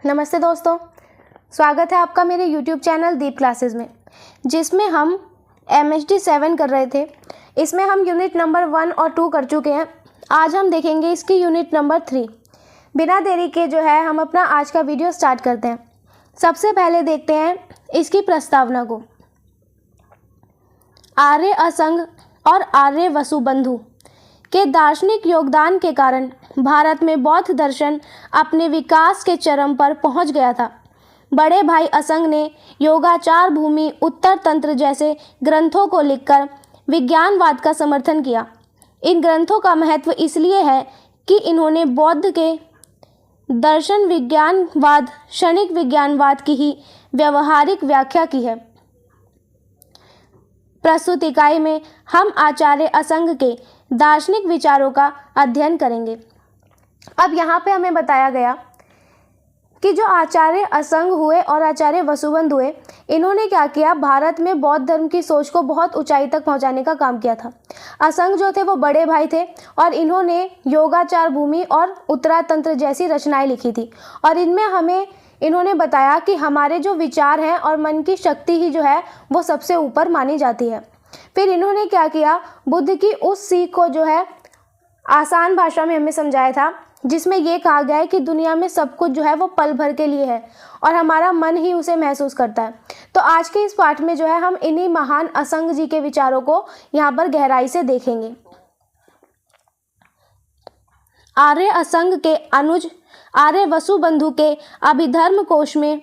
नमस्ते दोस्तों, स्वागत है आपका मेरे YouTube चैनल दीप क्लासेस में, जिसमें हम MHD 7 कर रहे थे। इसमें हम यूनिट नंबर 1 और 2 कर चुके हैं। आज हम देखेंगे इसकी यूनिट नंबर 3। बिना देरी के जो है हम अपना आज का वीडियो स्टार्ट करते हैं। सबसे पहले देखते हैं इसकी प्रस्तावना को। आर्य असंग और आर्य वसुबंधु के दार्शनिक योगदान के कारण भारत में बौद्ध दर्शन अपने विकास के चरम पर पहुंच गया था। बड़े भाई असंग ने योगाचार भूमि, उत्तर तंत्र जैसे ग्रंथों को लिखकर विज्ञानवाद का समर्थन किया। इन ग्रंथों का महत्व इसलिए है कि इन्होंने बौद्ध के दर्शन विज्ञानवाद, क्षणिक विज्ञानवाद की ही व्यवहारिक व्याख्या की है। प्रस्तुत इकाई में हम आचार्य असंग के दार्शनिक विचारों का अध्ययन करेंगे। अब यहाँ पे हमें बताया गया कि जो आचार्य असंग हुए और आचार्य वसुबंधु हुए, इन्होंने क्या किया, भारत में बौद्ध धर्म की सोच को बहुत ऊंचाई तक पहुंचाने का काम किया था। असंग जो थे वो बड़े भाई थे और इन्होंने योगाचार भूमि और उत्तरातंत्र जैसी रचनाएं लिखी थी और इनमें हमें इन्होंने बताया कि हमारे जो विचार हैं और मन की शक्ति ही जो है वो सबसे ऊपर मानी जाती है। फिर इन्होंने क्या किया, बुद्ध की उस सीख को जो है आसान भाषा में हमें समझाया था, जिसमें ये कहा गया है कि दुनिया में सब कुछ जो है वो पल भर के लिए है और हमारा मन ही उसे महसूस करता है। तो आज के इस पाठ में जो है हम इन्हीं महान असंग जी के विचारों को यहाँ पर गहराई से देखेंगे। आर्य असंग के अनुज आर्य वसुबंधु के अभिधर्म कोश में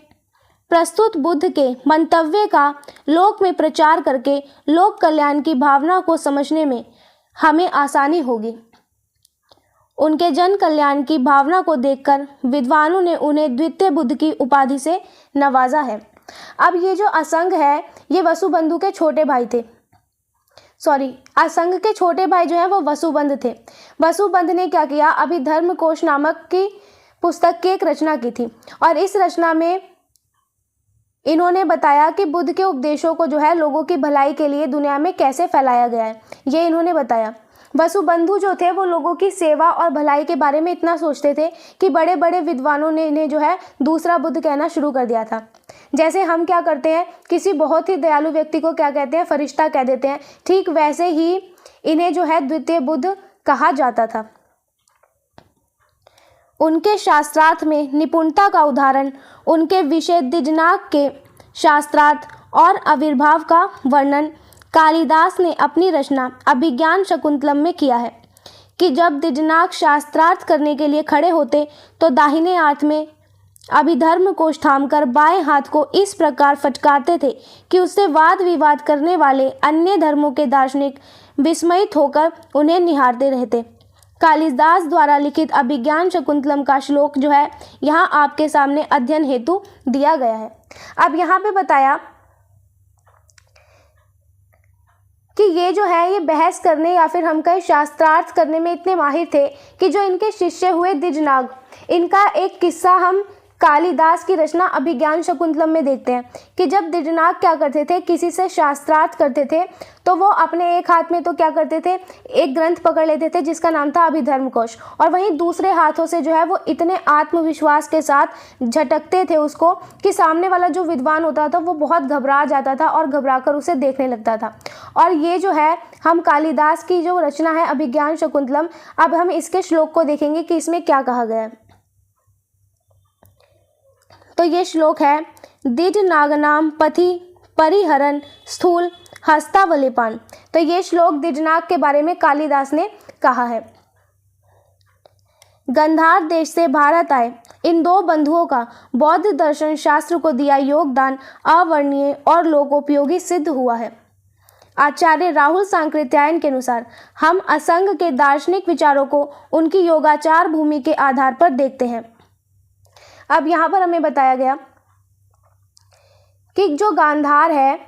प्रस्तुत बुद्ध के मंतव्य का लोक में प्रचार करके लोक कल्याण की भावना को समझने में हमें आसानी होगी। उनके जन कल्याण की भावना को देखकर विद्वानों ने उन्हें द्वितीय बुद्ध की उपाधि से नवाजा है। अब ये जो असंग है, ये वसुबंधु के छोटे भाई थे। असंग के छोटे भाई जो है वो वसुबंध थे। वसुबंध ने क्या किया, अभिधर्म कोश नामक की पुस्तक की एक रचना की थी और इस रचना में इन्होंने बताया कि बुद्ध के उपदेशों को जो है लोगों की भलाई के लिए दुनिया में कैसे फैलाया गया है, ये इन्होंने बताया। वसुबंधु जो थे वो लोगों की सेवा और भलाई के बारे में इतना सोचते थे कि बड़े बड़े विद्वानों ने इन्हें जो है दूसरा बुद्ध कहना शुरू कर दिया था। जैसे हम क्या करते हैं, किसी बहुत ही दयालु व्यक्ति को क्या कहते हैं, फरिश्ता कह देते हैं, ठीक वैसे ही इन्हें जो है द्वितीय बुद्ध कहा जाता था। उनके शास्त्रार्थ में निपुणता का उदाहरण उनके विषय दिजनाग के शास्त्रार्थ और आविर्भाव का वर्णन कालिदास ने अपनी रचना अभिज्ञान शकुंतलम में किया है कि जब दिजनाग शास्त्रार्थ करने के लिए खड़े होते तो दाहिने हाथ में अभिधर्म कोश थामकर बाएं हाथ को इस प्रकार फटकारते थे कि उससे वाद विवाद करने वाले अन्य धर्मों के दार्शनिक विस्मयित होकर उन्हें निहारते रहते। कालिदास द्वारा लिखित अभिज्ञान शकुंतलम का श्लोक जो है यहाँ आपके सामने अध्ययन हेतु दिया गया है। अब यहाँ पे बताया कि ये जो है ये बहस करने या फिर हम कहें शास्त्रार्थ करने में इतने माहिर थे कि जो इनके शिष्य हुए दिजनाग, इनका एक किस्सा हम कालिदास की रचना अभिज्ञान शकुंतलम में देखते हैं कि जब दिजनाग क्या करते थे, किसी से शास्त्रार्थ करते थे तो वो अपने एक हाथ में तो क्या करते थे, एक ग्रंथ पकड़ लेते थे जिसका नाम था अभिधर्म कोश और वहीं दूसरे हाथों से जो है वो इतने आत्मविश्वास के साथ झटकते थे उसको कि सामने वाला जो विद्वान होता था वो बहुत घबरा जाता था और घबराकर उसे देखने लगता था। और ये जो है हम कालिदास की जो रचना है अभिज्ञान शकुंतलम, अब हम इसके श्लोक को देखेंगे कि इसमें क्या कहा गया है। तो ये श्लोक है, दिज नागनाम पथि परिहरन स्थूल हस्तावलिपान। तो ये श्लोक दिजनाग के बारे में कालिदास ने कहा है। गंधार देश से भारत आए इन दो बंधुओं का बौद्ध दर्शन शास्त्र को दिया योगदान अवर्णनीय और लोकोपयोगी सिद्ध हुआ है। आचार्य राहुल सांकृत्यायन के अनुसार हम असंग के दार्शनिक विचारों को उनकी योगाचार भूमि के आधार पर देखते हैं। अब यहाँ पर हमें बताया गया कि जो गांधार है,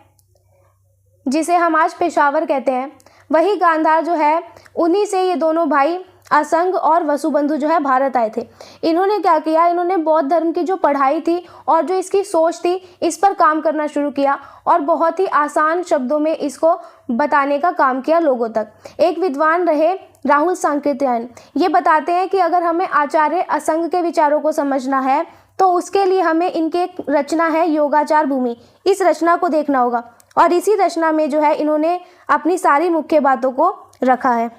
जिसे हम आज पेशावर कहते हैं, वही गांधार जो है उन्हीं से ये दोनों भाई असंग और वसुबंधु जो है भारत आए थे। इन्होंने क्या किया, इन्होंने बौद्ध धर्म की जो पढ़ाई थी और जो इसकी सोच थी इस पर काम करना शुरू किया और बहुत ही आसान शब्दों में इसको बताने का काम किया लोगों तक। एक विद्वान रहे राहुल सांकृत्यायन, ये बताते हैं कि अगर हमें आचार्य असंग के विचारों को समझना है तो उसके लिए हमें इनकी एक रचना है योगाचार भूमि, इस रचना को देखना होगा और इसी रचना में जो है इन्होंने अपनी सारी मुख्य बातों को रखा है।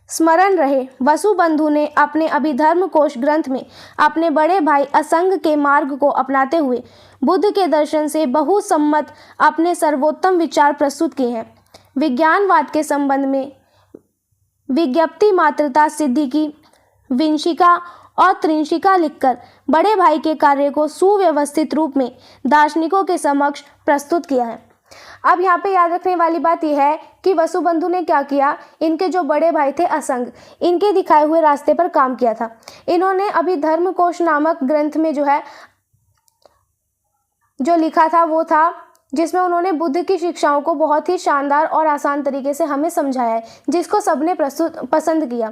स्मरण रहे, वसुबंधु ने अपने अभिधर्म कोश ग्रंथ में अपने बड़े भाई असंग के मार्ग को अपनाते हुए बुद्ध के दर्शन से बहुसम्मत अपने सर्वोत्तम विचार प्रस्तुत किए हैं। विज्ञानवाद के संबंध में विज्ञप्ति मात्रता सिद्धि की विंशिका और त्रिंशिका लिखकर बड़े भाई के कार्य को सुव्यवस्थित रूप में दार्शनिकों के समक्ष प्रस्तुत किया है। अब यहाँ पे याद रखने वाली बात यह है कि वसुबंधु ने क्या किया, इनके जो बड़े भाई थे असंग, इनके दिखाए हुए रास्ते पर काम किया था। इन्होंने अभिधर्म कोश नामक ग्रंथ में जो है जो लिखा था वो था जिसमें उन्होंने बुद्ध की शिक्षाओं को बहुत ही शानदार और आसान तरीके से हमें समझाया है, जिसको सबने पसंद किया।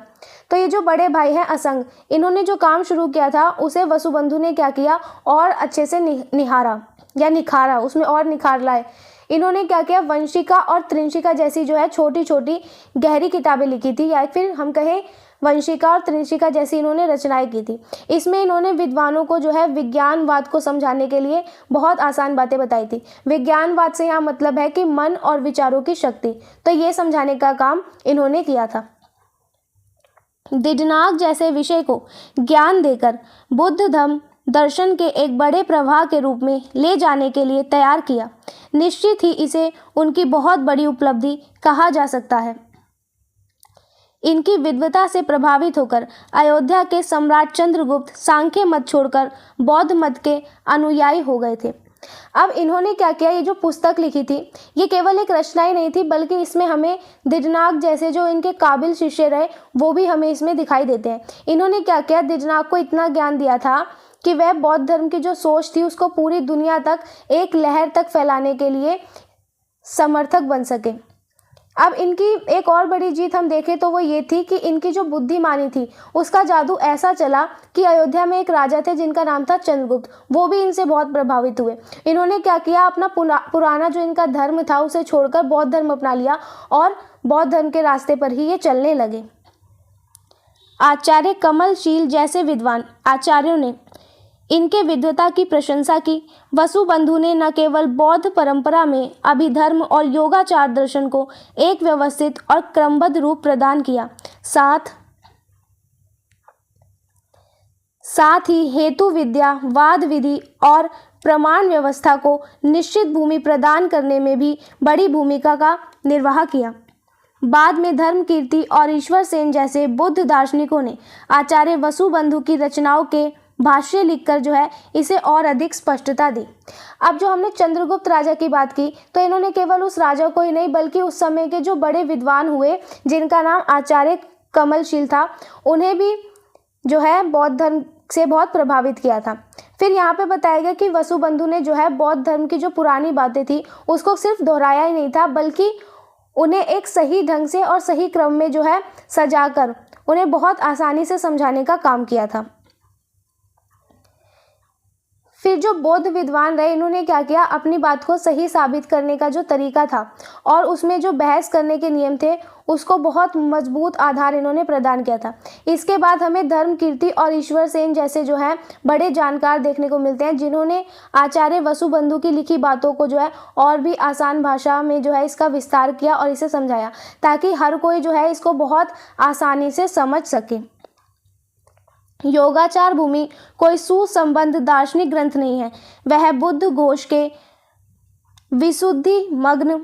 तो ये जो बड़े भाई हैं असंग, इन्होंने जो काम शुरू किया था उसे वसुबंधु ने क्या किया और अच्छे से निखारा, उसमें और निखार लाए। इन्होंने क्या किया, वंशिका और त्रिंशिका जैसी जो है छोटी छोटी गहरी किताबें लिखी थी, या फिर हम कहें वंशिका और त्रिंशिका जैसी इन्होंने रचनाएं की थी। इसमें इन्होंने विद्वानों को जो है विज्ञानवाद को समझाने के लिए बहुत आसान बातें बताई थी। विज्ञानवाद से यहाँ मतलब है कि मन और विचारों की शक्ति, तो ये समझाने का काम इन्होंने किया था। दिडनाग जैसे विषय को ज्ञान देकर बुद्ध धम्म दर्शन के एक बड़े प्रवाह के रूप में ले जाने के लिए तैयार किया। निश्चित ही इसे उनकी बहुत बड़ी उपलब्धि कहा जा सकता है। इनकी विद्वता से प्रभावित होकर अयोध्या के सम्राट चंद्रगुप्त सांख्य मत छोड़कर बौद्ध मत के अनुयायी हो गए थे। अब इन्होंने क्या किया, ये जो पुस्तक लिखी थी ये केवल एक रचना ही नहीं थी, बल्कि इसमें हमें दिडनाग जैसे जो इनके काबिल शिष्य रहे वो भी हमें इसमें दिखाई देते हैं। इन्होंने क्या किया, दिडनाग को इतना ज्ञान दिया था कि वह बौद्ध धर्म की जो सोच थी उसको पूरी दुनिया तक एक लहर तक फैलाने के लिए समर्थक बन सके। अब इनकी एक और बड़ी जीत हम देखें तो वो ये थी कि इनकी जो बुद्धिमानी थी उसका जादू ऐसा चला कि अयोध्या में एक राजा थे जिनका नाम था चंद्रगुप्त, वो भी इनसे बहुत प्रभावित हुए। इन्होंने क्या किया, अपना पुराना जो इनका धर्म था उसे छोड़कर बौद्ध धर्म अपना लिया और बौद्ध धर्म के रास्ते पर ही ये चलने लगे। आचार्य कमलशील जैसे विद्वान आचार्यों ने इनके विद्वता की प्रशंसा की। वसुबंधु ने न केवल बौद्ध परंपरा में अभिधर्म और योगाचार दर्शन को एक व्यवस्थित और क्रमबद्ध रूप प्रदान किया, साथ ही हेतु विद्या, वाद विधि और प्रमाण व्यवस्था को निश्चित भूमि प्रदान करने में भी बड़ी भूमिका का निर्वाह किया। बाद में धर्मकीर्ति और ईश्वर सेन जैसे बुद्ध दार्शनिकों ने आचार्य वसुबंधु की रचनाओं के भाष्य लिखकर जो है इसे और अधिक स्पष्टता दी। अब जो हमने चंद्रगुप्त राजा की बात की तो इन्होंने केवल उस राजा को ही नहीं बल्कि उस समय के जो बड़े विद्वान हुए जिनका नाम आचार्य कमलशील था, उन्हें भी जो है बौद्ध धर्म से बहुत प्रभावित किया था। फिर यहाँ पे बताया गया कि वसुबंधु ने जो है बौद्ध धर्म की जो पुरानी बातें थी उसको सिर्फ दोहराया ही नहीं था, बल्कि उन्हें एक सही ढंग से और सही क्रम में जो है सजाकर उन्हें बहुत आसानी से समझाने का काम किया था। फिर जो बौद्ध विद्वान रहे इन्होंने क्या किया, अपनी बात को सही साबित करने का जो तरीका था और उसमें जो बहस करने के नियम थे उसको बहुत मजबूत आधार इन्होंने प्रदान किया था। इसके बाद हमें धर्मकीर्ति और ईश्वर सेन जैसे जो है बड़े जानकार देखने को मिलते हैं जिन्होंने आचार्य वसुबंधु की लिखी बातों को जो है और भी आसान भाषा में जो है इसका विस्तार किया और इसे समझाया ताकि हर कोई जो है इसको बहुत आसानी से समझ सके। योगाचार भूमि कोई सुसंबद्ध दार्शनिक ग्रंथ नहीं है, वह बुद्ध घोष के विशुद्धि मग्न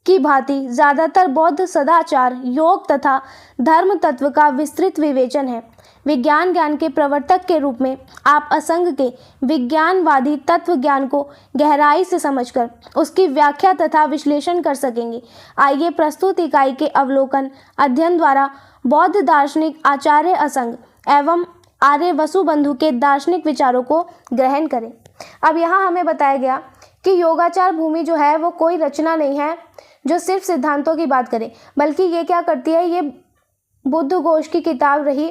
की भांति ज्यादातर बौद्ध सदाचार, योग तथा धर्म तत्व का विस्तृत विवेचन है। विज्ञान ज्ञान के प्रवर्तक के रूप में आप असंग के विज्ञानवादी तत्व ज्ञान को गहराई से समझकर उसकी व्याख्या तथा विश्लेषण कर सकेंगे। आइए प्रस्तुत इकाई के अवलोकन अध्ययन द्वारा बौद्ध दार्शनिक आचार्य असंग एवं आर्य वसुबंधु के दार्शनिक विचारों को ग्रहण करें। अब यहाँ हमें बताया गया कि योगाचार भूमि जो है वो कोई रचना नहीं है जो सिर्फ सिद्धांतों की बात करे, बल्कि ये क्या करती है, ये बुद्ध घोष की किताब रही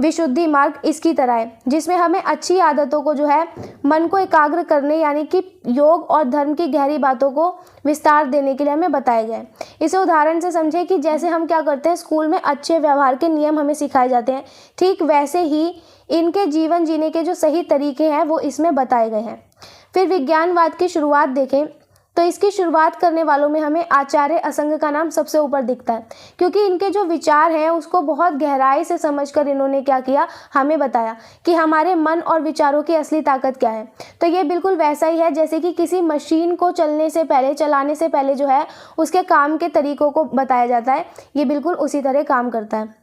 विशुद्धि मार्ग इसकी तरह है, जिसमें हमें अच्छी आदतों को जो है मन को एकाग्र करने यानी कि योग और धर्म की गहरी बातों को विस्तार देने के लिए हमें बताया गया है। इसे उदाहरण से समझे कि जैसे हम क्या करते हैं, स्कूल में अच्छे व्यवहार के नियम हमें सिखाए जाते हैं, ठीक वैसे ही इनके जीवन जीने के जो सही तरीके हैं वो इसमें बताए गए हैं। फिर विज्ञानवाद की शुरुआत देखें तो इसकी शुरुआत करने वालों में हमें आचार्य असंग का नाम सबसे ऊपर दिखता है, क्योंकि इनके जो विचार हैं उसको बहुत गहराई से समझकर इन्होंने क्या किया, हमें बताया कि हमारे मन और विचारों की असली ताकत क्या है। तो ये बिल्कुल वैसा ही है जैसे कि किसी मशीन को चलाने से पहले जो है उसके काम के तरीकों को बताया जाता है, ये बिल्कुल उसी तरह काम करता है।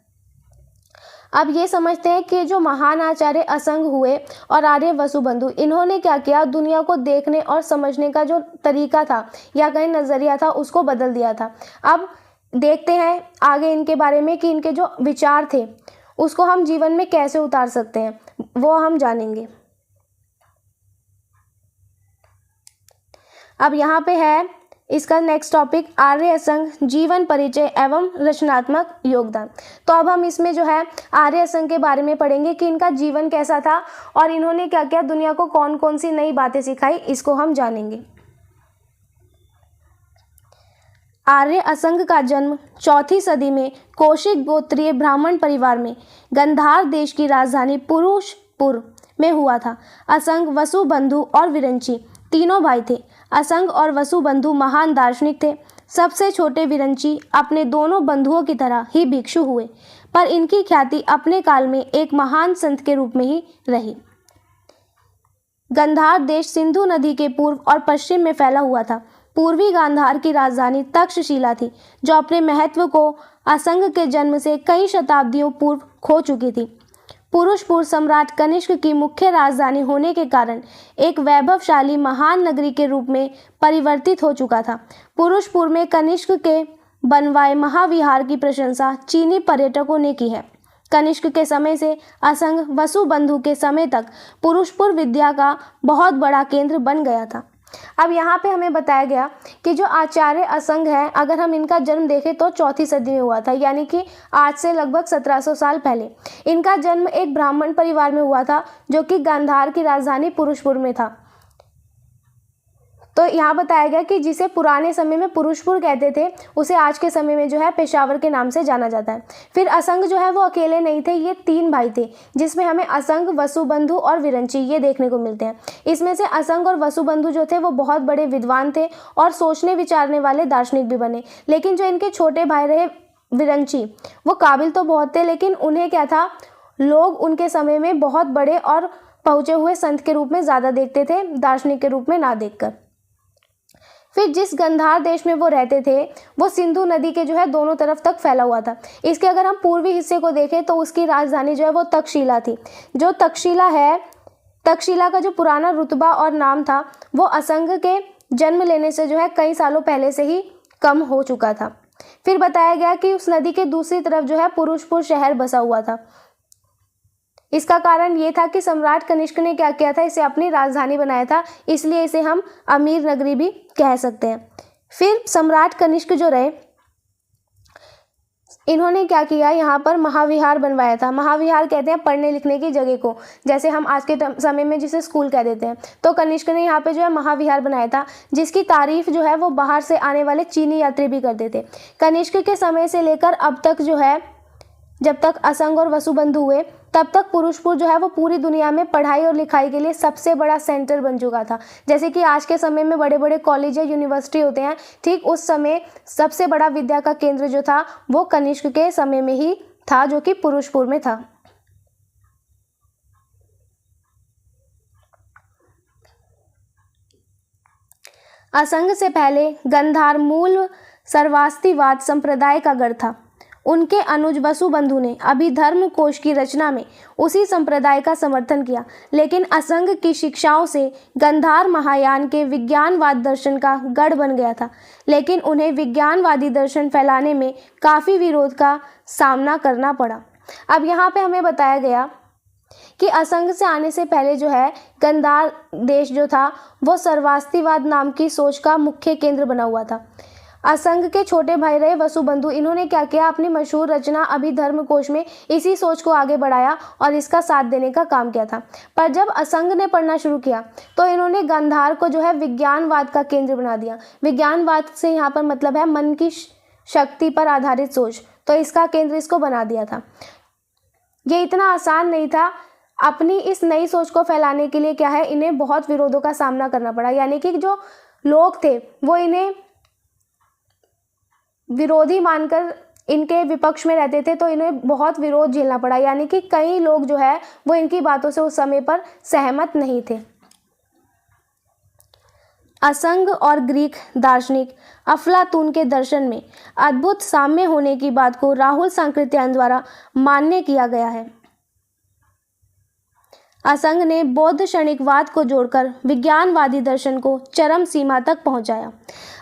अब ये समझते हैं कि जो महान आचार्य असंग हुए और आर्य वसुबंधु, इन्होंने क्या किया, दुनिया को देखने और समझने का जो तरीका था या कहीं नज़रिया था उसको बदल दिया था। अब देखते हैं आगे इनके बारे में कि इनके जो विचार थे उसको हम जीवन में कैसे उतार सकते हैं, वो हम जानेंगे। अब यहाँ पे है इसका नेक्स्ट टॉपिक, आर्य असंग जीवन परिचय एवं रचनात्मक योगदान। तो अब हम इसमें जो है आर्य असंग के बारे में पढ़ेंगे कि इनका जीवन कैसा था और इन्होंने क्या क्या दुनिया को कौन कौन सी नई बातें सिखाई, इसको हम जानेंगे। आर्य असंग का जन्म 4वीं सदी में कौशिक गोत्रीय ब्राह्मण परिवार में गांधार देश की राजधानी पुरुषपुर में हुआ था। असंग, वसुबंधु और विरंची तीनों भाई थे। असंग और वसुबंधु महान दार्शनिक थे। सबसे छोटे विरंची अपने दोनों बंधुओं की तरह ही भिक्षु हुए, पर इनकी ख्याति अपने काल में एक महान संत के रूप में ही रही। गांधार देश सिंधु नदी के पूर्व और पश्चिम में फैला हुआ था। पूर्वी गांधार की राजधानी तक्षशिला थी, जो अपने महत्व को असंग के जन्म से कई शताब्दियों पूर्व खो चुकी थी। पुरुषपुर सम्राट कनिष्क की मुख्य राजधानी होने के कारण एक वैभवशाली महान नगरी के रूप में परिवर्तित हो चुका था। पुरुषपुर में कनिष्क के बनवाए महाविहार की प्रशंसा चीनी पर्यटकों ने की है। कनिष्क के समय से असंग, वसुबंधु के समय तक पुरुषपुर विद्या का बहुत बड़ा केंद्र बन गया था। अब यहाँ पे हमें बताया गया कि जो आचार्य असंग है, अगर हम इनका जन्म देखें तो 4वीं सदी में हुआ था, यानी कि आज से लगभग 1700 साल पहले। इनका जन्म एक ब्राह्मण परिवार में हुआ था, जो कि गांधार की राजधानी पुरुषपुर में था। तो यहाँ बताया गया कि जिसे पुराने समय में पुरुषपुर कहते थे, उसे आज के समय में जो है पेशावर के नाम से जाना जाता है। फिर असंग जो है वो अकेले नहीं थे, ये 3 भाई थे, जिसमें हमें असंग, वसुबंधु और विरंची ये देखने को मिलते हैं। इसमें से असंग और वसुबंधु जो थे वो बहुत बड़े विद्वान थे और सोचने विचारने वाले दार्शनिक भी बने। लेकिन जो इनके छोटे भाई रहे विरंची, वो काबिल तो बहुत थे, लेकिन उन्हें क्या था, लोग उनके समय में बहुत बड़े और पहुँचे हुए संत के रूप में ज़्यादा देखते थे, दार्शनिक के रूप में ना देखकर। फिर जिस गांधार देश में वो रहते थे वो सिंधु नदी के जो है दोनों तरफ तक फैला हुआ था। इसके अगर हम पूर्वी हिस्से को देखें तो उसकी राजधानी जो है वो तक्षशिला थी। जो तक्षशिला है, तक्षशिला का जो पुराना रुतबा और नाम था वो असंग के जन्म लेने से जो है कई सालों पहले से ही कम हो चुका था। फिर बताया गया कि उस नदी के दूसरी तरफ जो है पुरुषपुर शहर बसा हुआ था। इसका कारण ये था कि सम्राट कनिष्क ने क्या किया था, इसे अपनी राजधानी बनाया था, इसलिए इसे हम अमीर नगरी भी कह सकते हैं। फिर सम्राट कनिष्क जो रहे, इन्होंने क्या किया, यहाँ पर महाविहार बनवाया था। महाविहार कहते हैं पढ़ने लिखने की जगह को, जैसे हम आज के समय में जिसे स्कूल कह देते हैं। तो कनिष्क ने यहाँ पे जो है महाविहार बनाया था, जिसकी तारीफ जो है वो बाहर से आने वाले चीनी यात्री भी करते थे। कनिष्क के समय से लेकर अब तक जो है, जब तक असंग और वसुबंधु हुए, तब तक पुरुषपुर जो है वो पूरी दुनिया में पढ़ाई और लिखाई के लिए सबसे बड़ा सेंटर बन चुका था। जैसे कि आज के समय में बड़े बड़े कॉलेज या यूनिवर्सिटी होते हैं, ठीक उस समय सबसे बड़ा विद्या का केंद्र जो था वो कनिष्क के समय में ही था, जो कि पुरुषपुर में था। असंग से पहले गांधार मूल सर्वास्तिवाद संप्रदाय का गढ़ था। उनके अनुज वसुबंधु ने अभिधर्म कोश की रचना में उसी संप्रदाय का समर्थन किया, लेकिन असंग की शिक्षाओं से गांधार महायान के विज्ञानवाद दर्शन का गढ़ बन गया था। लेकिन उन्हें विज्ञानवादी दर्शन फैलाने में काफ़ी विरोध का सामना करना पड़ा। अब यहाँ पे हमें बताया गया कि असंग से आने से पहले जो है गांधार देश जो था वो सर्वास्तिवाद नाम की सोच का मुख्य केंद्र बना हुआ था। असंग के छोटे भाई रहे वसुबंधु, इन्होंने क्या किया, अपनी मशहूर रचना अभिधर्म कोश में इसी सोच को आगे बढ़ाया और इसका साथ देने का काम किया था। पर जब असंग ने पढ़ना शुरू किया तो इन्होंने गांधार को जो है विज्ञानवाद का केंद्र बना दिया। विज्ञानवाद से यहाँ पर मतलब है मन की शक्ति पर आधारित सोच, तो इसका केंद्र इसको बना दिया था। ये इतना आसान नहीं था। अपनी इस नई सोच को फैलाने के लिए क्या है, इन्हें बहुत विरोधों का सामना करना पड़ा, यानी कि जो लोग थे वो इन्हें विरोधी मानकर इनके विपक्ष में रहते थे, तो इन्हें बहुत विरोध झेलना पड़ा, यानी कि कई लोग जो है वो इनकी बातों से उस समय पर सहमत नहीं थे। असंग और ग्रीक दार्शनिक अफलातून के दर्शन में अद्भुत साम्य होने की बात को राहुल सांकृत्यायन द्वारा मान्य किया गया है। असंग ने बौद्ध क्षणिकवाद को जोड़कर विज्ञानवादी दर्शन को चरम सीमा तक पहुंचाया।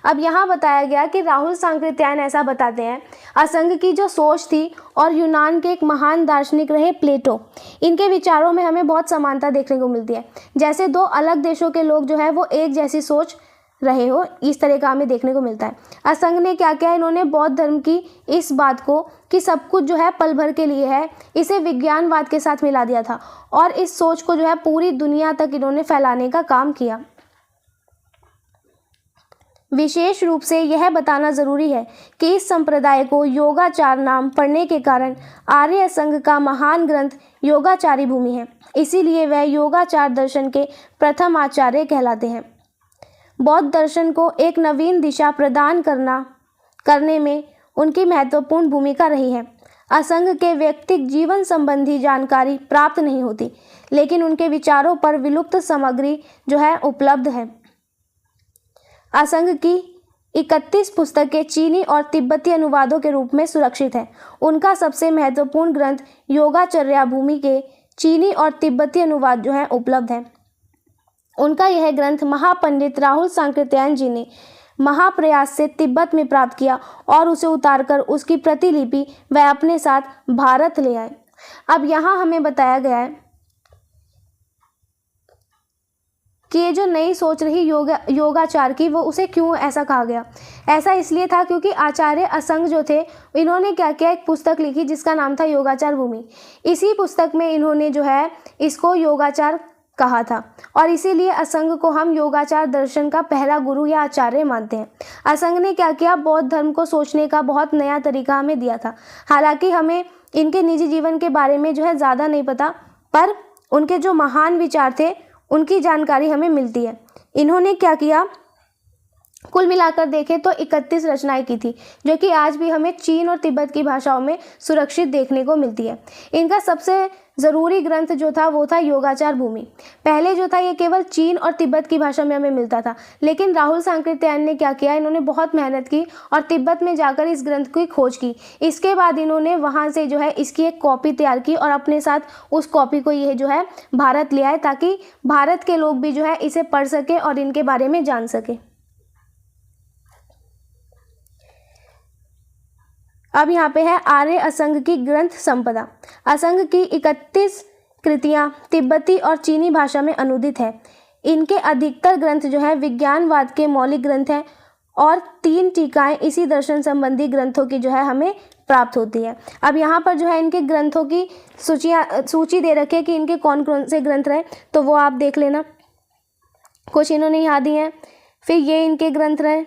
अब यहाँ बताया गया कि राहुल सांकृत्यायन ऐसा बताते हैं, असंग की जो सोच थी और यूनान के एक महान दार्शनिक रहे प्लेटो, इनके विचारों में हमें बहुत समानता देखने को मिलती है। जैसे दो अलग देशों के लोग जो है वो एक जैसी सोच रहे हो, इस तरह का हमें देखने को मिलता है। असंग ने क्या किया, इन्होंने बौद्ध धर्म की इस बात को कि सब कुछ जो है पल भर के लिए है, इसे विज्ञानवाद के साथ मिला दिया था और इस सोच को जो है पूरी दुनिया तक इन्होंने फैलाने का काम किया। विशेष रूप से यह बताना जरूरी है कि इस संप्रदाय को योगाचार नाम पड़ने के कारण आर्य असंग का महान ग्रंथ योगाचारी भूमि है, इसीलिए वह योगाचार दर्शन के प्रथम आचार्य कहलाते हैं। बौद्ध दर्शन को एक नवीन दिशा प्रदान करने में उनकी महत्वपूर्ण भूमिका रही है। असंग के व्यक्तिगत जीवन संबंधी जानकारी प्राप्त नहीं होती, लेकिन उनके विचारों पर विलुप्त सामग्री जो है उपलब्ध है। असंग की 31 पुस्तकें चीनी और तिब्बती अनुवादों के रूप में सुरक्षित है। उनका सबसे महत्वपूर्ण ग्रंथ योगाचर्या भूमि के चीनी और तिब्बती अनुवाद जो है उपलब्ध है। उनका यह ग्रंथ महापंडित राहुल सांकृत्यायन जी ने महाप्रयास से तिब्बत में प्राप्त किया और उसे उतारकर उसकी प्रतिलिपि वह अपने साथ भारत ले आए। अब यहाँ हमें बताया गया है कि ये जो नई सोच रही योगाचार की, वो उसे क्यों ऐसा कहा गया। ऐसा इसलिए था क्योंकि आचार्य असंग जो थे, इन्होंने क्या किया, एक पुस्तक लिखी जिसका नाम था योगाचार भूमि। इसी पुस्तक में इन्होंने जो है इसको योगाचार कहा था और इसीलिए असंग को हम योगाचार दर्शन का पहला गुरु या आचार्य मानते हैं। असंग ने क्या किया, बौद्ध धर्म को सोचने का बहुत नया तरीका हमें दिया था। हालांकि हमें इनके निजी जीवन के बारे में जो है ज़्यादा नहीं पता, पर उनके जो महान विचार थे उनकी जानकारी हमें मिलती है। इन्होंने क्या किया, कुल मिलाकर देखें तो 31 रचनाएं की थी, जो कि आज भी हमें चीन और तिब्बत की भाषाओं में सुरक्षित देखने को मिलती है। इनका सबसे ज़रूरी ग्रंथ जो था वो था योगाचार भूमि। पहले जो था ये केवल चीन और तिब्बत की भाषा में हमें मिलता था, लेकिन राहुल सांकृत्यायन ने क्या किया, इन्होंने बहुत मेहनत की और तिब्बत में जाकर इस ग्रंथ की खोज की। इसके बाद इन्होंने वहाँ से जो है इसकी एक कॉपी तैयार की और अपने साथ उस कॉपी को ये जो है भारत ले आए, ताकि भारत के लोग भी जो है इसे पढ़ सके और इनके बारे में जान सके। अब यहाँ पे है आर्य असंग की ग्रंथ संपदा। असंग की 31 कृतियाँ तिब्बती और चीनी भाषा में अनुदित है। इनके अधिकतर ग्रंथ जो है विज्ञानवाद के मौलिक ग्रंथ हैं और 3 टीकाएं इसी दर्शन संबंधी ग्रंथों की जो है हमें प्राप्त होती है। अब यहाँ पर जो है इनके ग्रंथों की सूची दे रखी है कि इनके कौन कौन से ग्रंथ रहे, तो वो आप देख लेना। कुछ इन्होंने यहाँ दिए हैं, फिर ये इनके ग्रंथ रहे,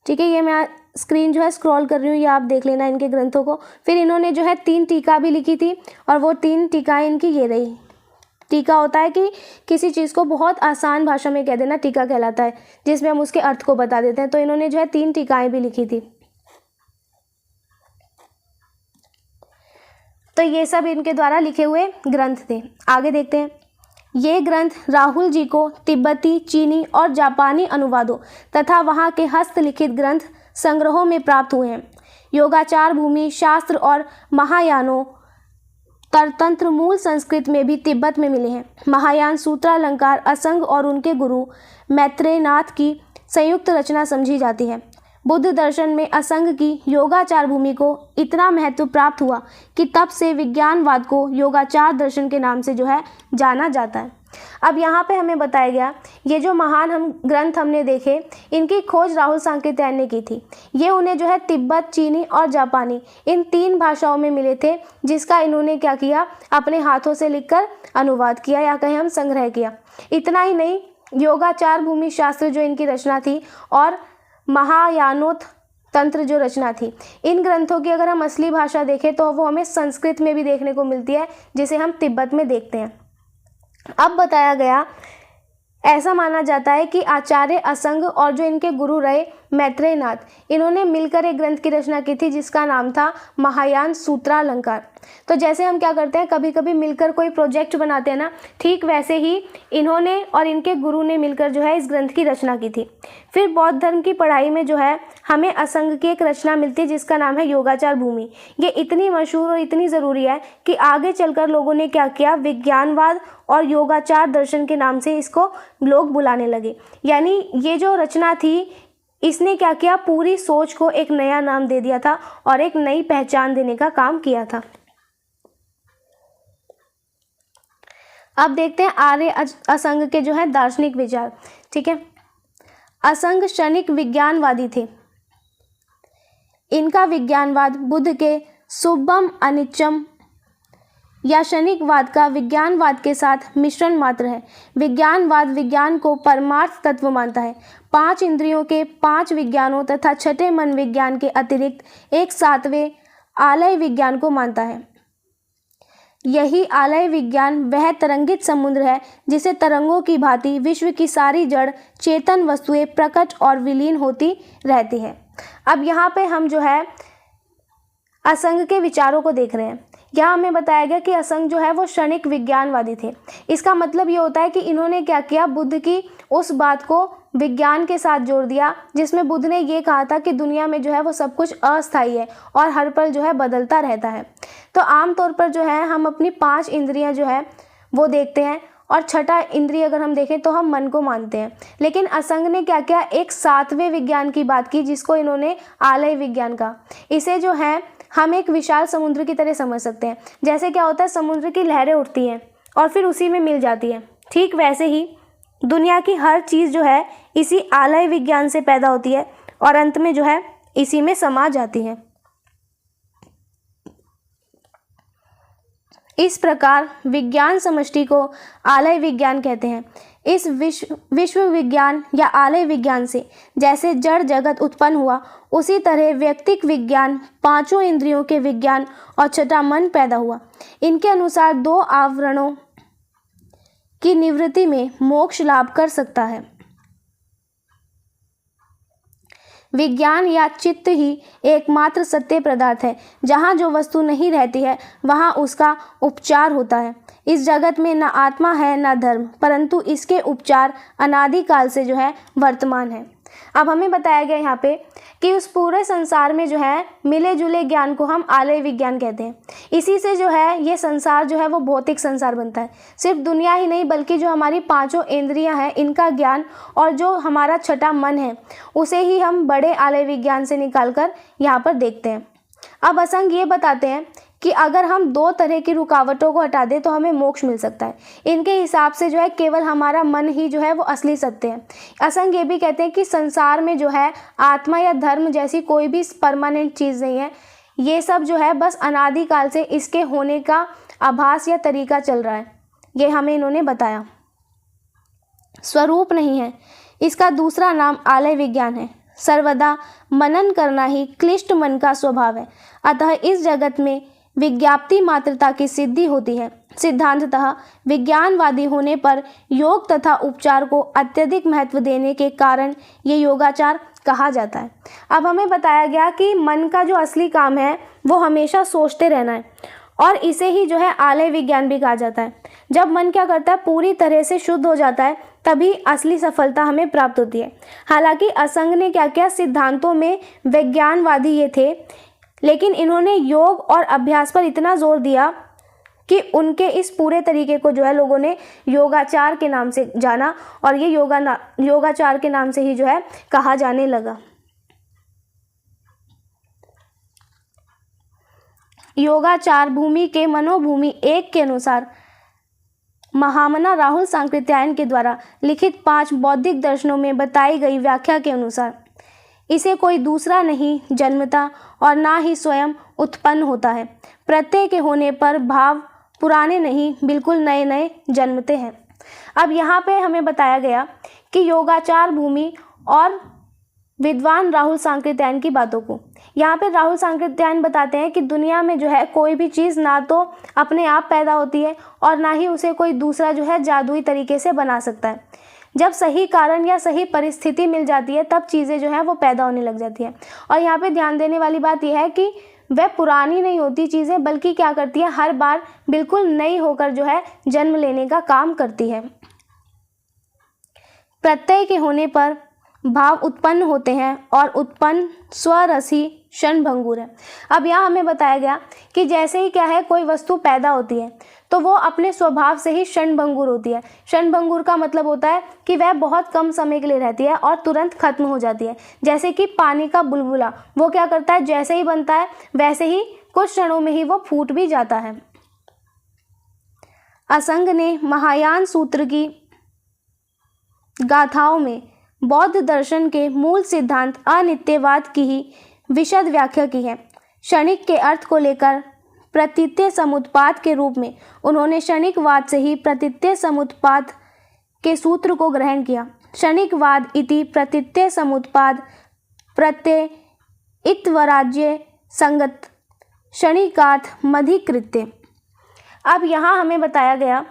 ठीक है। ये मैं स्क्रीन जो है स्क्रॉल कर रही हूँ, ये आप देख लेना इनके ग्रंथों को। फिर इन्होंने जो है 3 टीका भी लिखी थी और वो 3 टीकाएं इनकी ये रही। टीका होता है कि किसी चीज़ को बहुत आसान भाषा में कह देना, टीका कहलाता है, जिसमें हम उसके अर्थ को बता देते हैं। तो इन्होंने जो है 3 टीकाएं भी लिखी थी। तो ये सब इनके द्वारा लिखे हुए ग्रंथ थे। आगे देखते हैं। ये ग्रंथ राहुल जी को तिब्बती, चीनी और जापानी अनुवादों तथा वहाँ के हस्तलिखित ग्रंथ संग्रहों में प्राप्त हुए हैं। योगाचार भूमि, शास्त्र और महायानों तरतंत्र मूल संस्कृत में भी तिब्बत में मिले हैं। महायान सूत्रालंकार असंग और उनके गुरु मैत्रेयनाथ की संयुक्त रचना समझी जाती है। बुद्ध दर्शन में असंग की योगाचार भूमि को इतना महत्व प्राप्त हुआ कि तब से विज्ञानवाद को योगाचार दर्शन के नाम से जो है जाना जाता है। अब यहाँ पे हमें बताया गया, ये जो महान हम ग्रंथ हमने देखे, इनकी खोज राहुल सांकृत्यायन ने की थी। ये उन्हें जो है तिब्बत, चीनी और जापानी इन 3 भाषाओं में मिले थे, जिसका इन्होंने क्या किया, अपने हाथों से लिखकर अनुवाद किया या कहें हम संग्रह किया। इतना ही नहीं, योगाचार भूमि शास्त्र जो इनकी रचना थी और महायानोत तंत्र जो रचना थी, इन ग्रंथों की अगर हम असली भाषा देखें तो वो हमें संस्कृत में भी देखने को मिलती है, जिसे हम तिब्बत में देखते हैं। अब बताया गया, ऐसा माना जाता है कि आचार्य असंग और जो इनके गुरु रहे मैत्रेयनाथ, इन्होंने मिलकर एक ग्रंथ की रचना की थी जिसका नाम था महायान सूत्रालंकार। तो जैसे हम क्या करते हैं, कभी कभी मिलकर कोई प्रोजेक्ट बनाते हैं ना, ठीक वैसे ही इन्होंने और इनके गुरु ने मिलकर जो है इस ग्रंथ की रचना की थी। फिर बौद्ध धर्म की पढ़ाई में जो है हमें असंग की एक रचना मिलती है जिसका नाम है योगाचार भूमि। ये इतनी मशहूर और इतनी ज़रूरी है कि आगे चलकर लोगों ने क्या किया, विज्ञानवाद और योगाचार दर्शन के नाम से इसको लोग बुलाने लगे। यानी ये जो रचना थी, इसने क्या किया, पूरी सोच को एक नया नाम दे दिया था और एक नई पहचान देने का काम किया था। अब देखते हैं आर्य असंग के जो है दार्शनिक विचार। ठीक है, असंग क्षणिक विज्ञानवादी थे। इनका विज्ञानवाद बुद्ध के शुभम अनिच्चम या क्षणिकवाद का विज्ञानवाद के साथ मिश्रण मात्र है। विज्ञानवाद विज्ञान को परमार्थ तत्व मानता है। 5 इंद्रियों के 5 विज्ञानों तथा छठे मन विज्ञान के अतिरिक्त एक 7वें आलय विज्ञान को मानता है। यही आलय विज्ञान वह तरंगित समुद्र है जिसे तरंगों की भांति विश्व की सारी जड़ चेतन वस्तुएं प्रकट और विलीन होती रहती है। अब यहाँ पे हम जो है असंग के विचारों को देख रहे हैं। यहाँ हमें बताया गया कि असंग जो है वो क्षणिक विज्ञानवादी थे। इसका मतलब ये होता है कि इन्होंने क्या किया, बुद्ध की उस बात को विज्ञान के साथ जोड़ दिया जिसमें बुद्ध ने ये कहा था कि दुनिया में जो है वो सब कुछ अस्थायी है और हर पल जो है बदलता रहता है। तो आमतौर पर जो है हम अपनी 5 इंद्रियां जो है वो देखते हैं और छठा इंद्रिय अगर हम देखें तो हम मन को मानते हैं। लेकिन असंग ने क्या किया, एक 7वें विज्ञान की बात की जिसको इन्होंने आलय विज्ञान कहा। इसे जो है हम एक विशाल समुद्र की तरह समझ सकते हैं। जैसे क्या होता है, समुद्र की लहरें उठती हैं और फिर उसी में मिल जाती हैं, ठीक वैसे ही दुनिया की हर चीज़ जो है इसी आलय विज्ञान से पैदा होती है और अंत में जो है इसी में समा जाती है। इस प्रकार विज्ञान समष्टि को आलय विज्ञान कहते हैं। इस विश्व विज्ञान या आलय विज्ञान से जैसे जड़ जगत उत्पन्न हुआ, उसी तरह व्यक्तिक विज्ञान, 5 इंद्रियों के विज्ञान और छठा मन पैदा हुआ। इनके अनुसार 2 आवरणों की निवृत्ति में मोक्ष लाभ कर सकता है। विज्ञान या चित्त ही एकमात्र सत्य पदार्थ है। जहाँ जो वस्तु नहीं रहती है वहाँ उसका उपचार होता है। इस जगत में न आत्मा है न धर्म, परंतु इसके उपचार अनादिकाल से जो है वर्तमान है। अब हमें बताया गया यहाँ पे कि उस पूरे संसार में जो है मिले जुले ज्ञान को हम आलय विज्ञान कहते हैं। इसी से जो है ये संसार जो है वो भौतिक संसार बनता है। सिर्फ दुनिया ही नहीं बल्कि जो हमारी 5 इंद्रियां हैं इनका ज्ञान और जो हमारा छठा मन है उसे ही हम बड़े आलय विज्ञान से निकालकर यहाँ पर देखते हैं। अब असंग ये बताते हैं कि अगर हम 2 तरह की रुकावटों को हटा दें तो हमें मोक्ष मिल सकता है। इनके हिसाब से जो है केवल हमारा मन ही जो है वो असली सत्य है। असंग ये भी कहते हैं कि संसार में जो है आत्मा या धर्म जैसी कोई भी परमानेंट चीज़ नहीं है। ये सब जो है बस अनादिकाल से इसके होने का आभास या तरीका चल रहा है, ये हमें इन्होंने बताया। स्वरूप नहीं है। इसका दूसरा नाम आलय विज्ञान है। सर्वदा मनन करना ही क्लिष्ट मन का स्वभाव है। अतः इस जगत में विज्ञाप्ति मात्रता की सिद्धि होती है। सिद्धांततः विज्ञानवादी होने पर योग तथा उपचार को अत्यधिक महत्व देने के कारण ये योगाचार कहा जाता है। अब हमें बताया गया कि मन का जो असली काम है वो हमेशा सोचते रहना है और इसे ही जो है आलय विज्ञान भी कहा जाता है। जब मन क्या करता है, पूरी तरह से शुद्ध हो जाता है, तभी असली सफलता हमें प्राप्त होती है। हालांकि असंग ने क्या किया, सिद्धांतों में विज्ञानवादी ये थे, लेकिन इन्होंने योग और अभ्यास पर इतना जोर दिया कि उनके इस पूरे तरीके को जो है लोगों ने योगाचार के नाम से जाना और ये योगाचार के नाम से ही जो है कहा जाने लगा। योगाचार भूमि के मनोभूमि 1 के अनुसार महामना राहुल सांकृत्यायन के द्वारा लिखित 5 बौद्धिक दर्शनों में बताई गई व्याख्या के अनुसार इसे कोई दूसरा नहीं जन्मता और ना ही स्वयं उत्पन्न होता है। प्रत्यय के होने पर भाव पुराने नहीं बिल्कुल नए नए जन्मते हैं। अब यहाँ पे हमें बताया गया कि योगाचार भूमि और विद्वान राहुल सांकृत्यायन की बातों को। यहाँ पे राहुल सांकृत्यायन बताते हैं कि दुनिया में जो है कोई भी चीज़ ना तो अपने आप पैदा होती है और ना ही उसे कोई दूसरा जो है जादुई तरीके से बना सकता है। जब सही कारण या सही परिस्थिति मिल जाती है तब चीज़ें जो है वो पैदा होने लग जाती है। और यहाँ पे ध्यान देने वाली बात यह है कि वह पुरानी नहीं होती चीज़ें, बल्कि क्या करती है, हर बार बिल्कुल नई होकर जो है जन्म लेने का काम करती है। प्रत्यय के होने पर भाव उत्पन्न होते हैं और उत्पन्न स्वरसी क्षणभंगुर है। अब यहाँ हमें बताया गया कि जैसे ही क्या है कोई वस्तु पैदा होती है तो वो अपने स्वभाव से ही क्षणभंगुर होती है। क्षणभंगुर का मतलब होता है कि वह बहुत कम समय के लिए रहती है और तुरंत खत्म हो जाती है। जैसे कि पानी का बुलबुला, वो क्या करता है, जैसे ही बनता है वैसे ही कुछ क्षणों में ही वो फूट भी जाता है। असंग ने महायान सूत्र की गाथाओं में बौद्ध दर्शन के मूल सिद्धांत अनित्यवाद की ही विशद व्याख्या की है। क्षणिक के अर्थ को लेकर प्रतीत्य समुत्पाद के रूप में उन्होंने क्षणिकवाद से ही प्रतीत्य समुत्पाद के सूत्र को ग्रहण किया। क्षणिकवाद इति प्रतीत्य समुत्पाद प्रत्यय इत्वराज्य संगत क्षणिकार्थ मधिकृत्य। अब यहाँ हमें बताया गया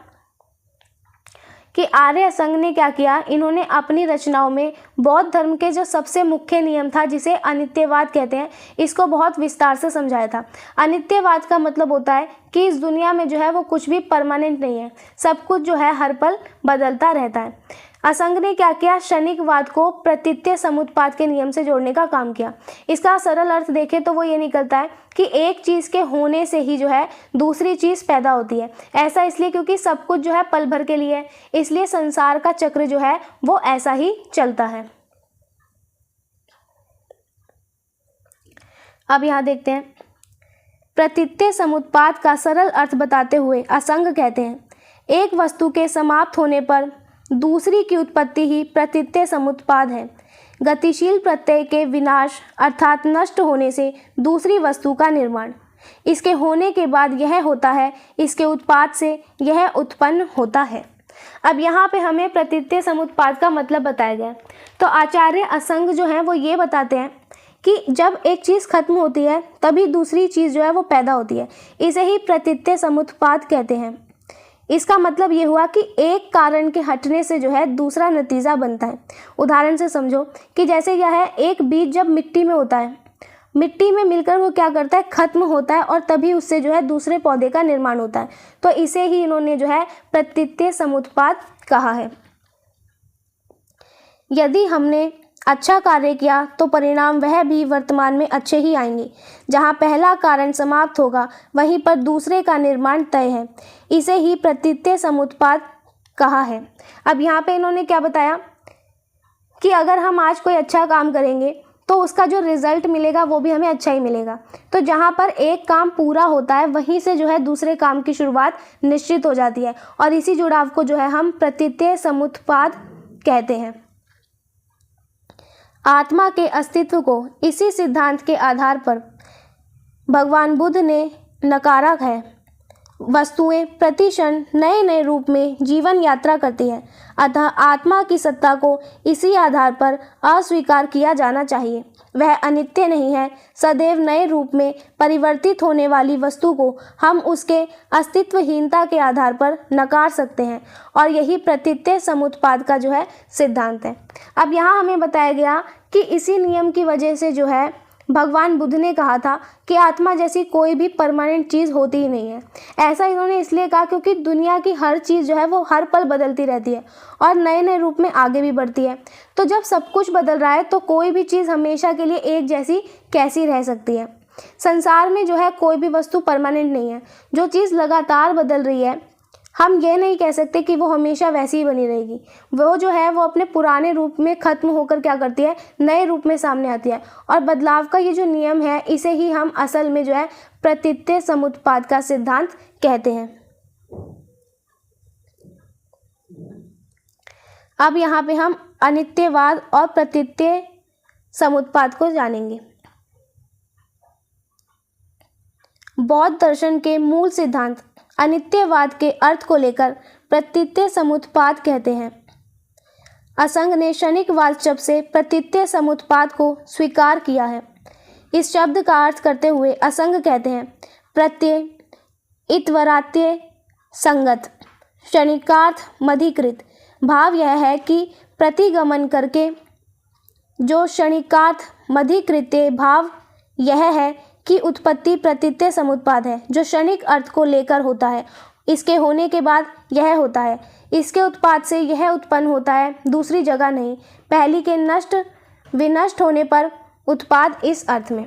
कि आर्य असंग ने क्या किया, इन्होंने अपनी रचनाओं में बौद्ध धर्म के जो सबसे मुख्य नियम था जिसे अनित्यवाद कहते हैं, इसको बहुत विस्तार से समझाया था। अनित्यवाद का मतलब होता है कि इस दुनिया में जो है वो कुछ भी परमानेंट नहीं है, सब कुछ जो है हर पल बदलता रहता है। असंग ने क्या किया, क्षणिकवाद को प्रतीत्य समुत्पाद के नियम से जोड़ने का काम किया। इसका सरल अर्थ देखें तो वो ये निकलता है कि एक चीज़ के होने से ही जो है दूसरी चीज़ पैदा होती है। ऐसा इसलिए क्योंकि सब कुछ जो है पल भर के लिए है, इसलिए संसार का चक्र जो है वो ऐसा ही चलता है। अब यहाँ देखते हैं, प्रतीत्य समुत्पाद का सरल अर्थ बताते हुए असंग कहते हैं, एक वस्तु के समाप्त होने पर दूसरी की उत्पत्ति ही प्रतीत्य समुत्पाद है। गतिशील प्रत्यय के विनाश अर्थात नष्ट होने से दूसरी वस्तु का निर्माण, इसके होने के बाद यह होता है, इसके उत्पाद से यह उत्पन्न होता है। अब यहाँ पे हमें प्रतीत्य समुत्पाद का मतलब बताया गया। तो आचार्य असंग जो है वो ये बताते हैं कि जब एक चीज़ खत्म होती है तभी दूसरी चीज़ जो है वो पैदा होती है, इसे ही प्रतीत्य समुत्पाद कहते हैं। इसका मतलब ये हुआ कि एक कारण के हटने से जो है दूसरा नतीजा बनता है। उदाहरण से समझो कि जैसे यह है, एक बीज जब मिट्टी में होता है, मिट्टी में मिलकर वो क्या करता है, खत्म होता है और तभी उससे जो है दूसरे पौधे का निर्माण होता है। तो इसे ही इन्होंने जो है प्रतीत्य समुत्पाद कहा है। यदि हमने अच्छा कार्य किया तो परिणाम वह भी वर्तमान में अच्छे ही आएंगे। जहाँ पहला कारण समाप्त होगा वहीं पर दूसरे का निर्माण तय है। इसे ही प्रतीत्य समुत्पाद कहा है। अब यहाँ पे इन्होंने क्या बताया कि अगर हम आज कोई अच्छा काम करेंगे तो उसका जो रिजल्ट मिलेगा वो भी हमें अच्छा ही मिलेगा। तो जहाँ पर एक काम पूरा होता है वहीं से जो है दूसरे काम की शुरुआत निश्चित हो जाती है और इसी जुड़ाव को जो है हम प्रतीत्य समुत्पाद कहते हैं। आत्मा के अस्तित्व को इसी सिद्धांत के आधार पर भगवान बुद्ध ने नकारा है। वस्तुएं प्रतिक्षण नए नए रूप में जीवन यात्रा करती है, अतः आत्मा की सत्ता को इसी आधार पर अस्वीकार किया जाना चाहिए। वह अनित्य नहीं है। सदैव नए रूप में परिवर्तित होने वाली वस्तु को हम उसके अस्तित्वहीनता के आधार पर नकार सकते हैं और यही प्रतीत्य समुत्पाद का जो है सिद्धांत है। अब यहाँ हमें बताया गया कि इसी नियम की वजह से जो है भगवान बुद्ध ने कहा था कि आत्मा जैसी कोई भी परमानेंट चीज़ होती ही नहीं है। ऐसा इन्होंने इसलिए कहा क्योंकि दुनिया की हर चीज़ जो है वो हर पल बदलती रहती है और नए नए रूप में आगे भी बढ़ती है। तो जब सब कुछ बदल रहा है तो कोई भी चीज़ हमेशा के लिए एक जैसी कैसी रह सकती है। संसार में जो है कोई भी वस्तु परमानेंट नहीं है। जो चीज़ लगातार बदल रही है, हम ये नहीं कह सकते कि वो हमेशा वैसी ही बनी रहेगी। वो जो है वो अपने पुराने रूप में ख़त्म होकर क्या करती है, नए रूप में सामने आती है। और बदलाव का ये जो नियम है इसे ही हम असल में जो है प्रतीत्य समुत्पाद का सिद्धांत कहते हैं। अब यहाँ पे हम अनित्यवाद और प्रतीत्य समुत्पाद को जानेंगे। बौद्ध दर्शन के मूल सिद्धांत अनित्यवाद के अर्थ को लेकर प्रतीत्य समुत्पाद कहते हैं। असंग ने क्षणिकवाद शब्द से प्रतीत्य समुत्पाद को स्वीकार किया है। इस शब्द का अर्थ करते हुए असंग कहते हैं प्रत्यय, इतवरात्य, संगत, क्षणिकार्थ, मधीकृत। भाव यह है कि प्रतिगमन करके जो क्षणिकार्थ मधीकृत्य भाव यह है कि उत्पत्ति प्रतीत्य समुत्पाद है, जो क्षणिक अर्थ को लेकर होता है। इसके होने के बाद यह होता है, इसके उत्पाद से यह उत्पन्न होता है, दूसरी जगह नहीं। पहली के नष्ट विनष्ट होने पर उत्पाद इस अर्थ में।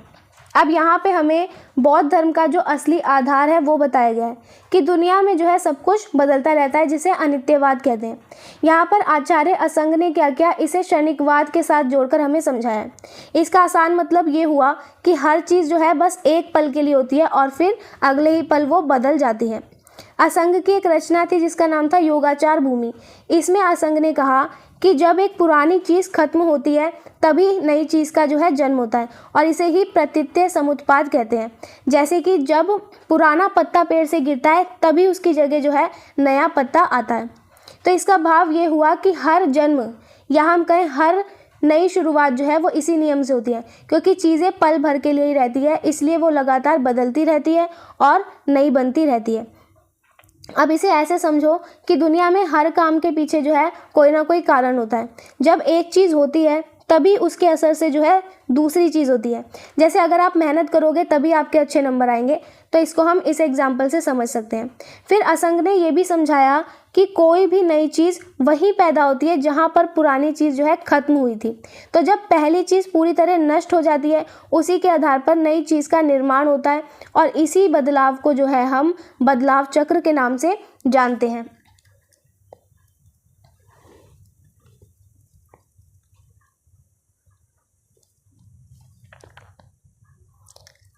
अब यहाँ पे हमें बौद्ध धर्म का जो असली आधार है वो बताया गया है कि दुनिया में जो है सब कुछ बदलता रहता है, जिसे अनित्यवाद कहते हैं। यहाँ पर आचार्य असंग ने क्या किया, इसे क्षणिकवाद के साथ जोड़कर हमें समझाया है। इसका आसान मतलब ये हुआ कि हर चीज़ जो है बस एक पल के लिए होती है और फिर अगले ही पल वो बदल जाती है। असंग की एक रचना थी जिसका नाम था योगाचार भूमि। इसमें असंग ने कहा कि जब एक पुरानी चीज़ खत्म होती है तभी नई चीज़ का जो है जन्म होता है, और इसे ही प्रतीत्य समुत्पाद कहते हैं। जैसे कि जब पुराना पत्ता पेड़ से गिरता है तभी उसकी जगह जो है नया पत्ता आता है। तो इसका भाव ये हुआ कि हर जन्म या हम कहें हर नई शुरुआत जो है वो इसी नियम से होती है, क्योंकि चीज़ें पल भर के लिए ही रहती है, इसलिए वो लगातार बदलती रहती है और नई बनती रहती है। अब इसे ऐसे समझो कि दुनिया में हर काम के पीछे जो है कोई ना कोई कारण होता है। जब एक चीज़ होती है तभी उसके असर से जो है दूसरी चीज़ होती है। जैसे अगर आप मेहनत करोगे तभी आपके अच्छे नंबर आएंगे, तो इसको हम इस एग्जाम्पल से समझ सकते हैं। फिर असंग ने ये भी समझाया कि कोई भी नई चीज़ वहीं पैदा होती है जहाँ पर पुरानी चीज़ जो है ख़त्म हुई थी। तो जब पहली चीज़ पूरी तरह नष्ट हो जाती है, उसी के आधार पर नई चीज़ का निर्माण होता है, और इसी बदलाव को जो है हम बदलाव चक्र के नाम से जानते हैं।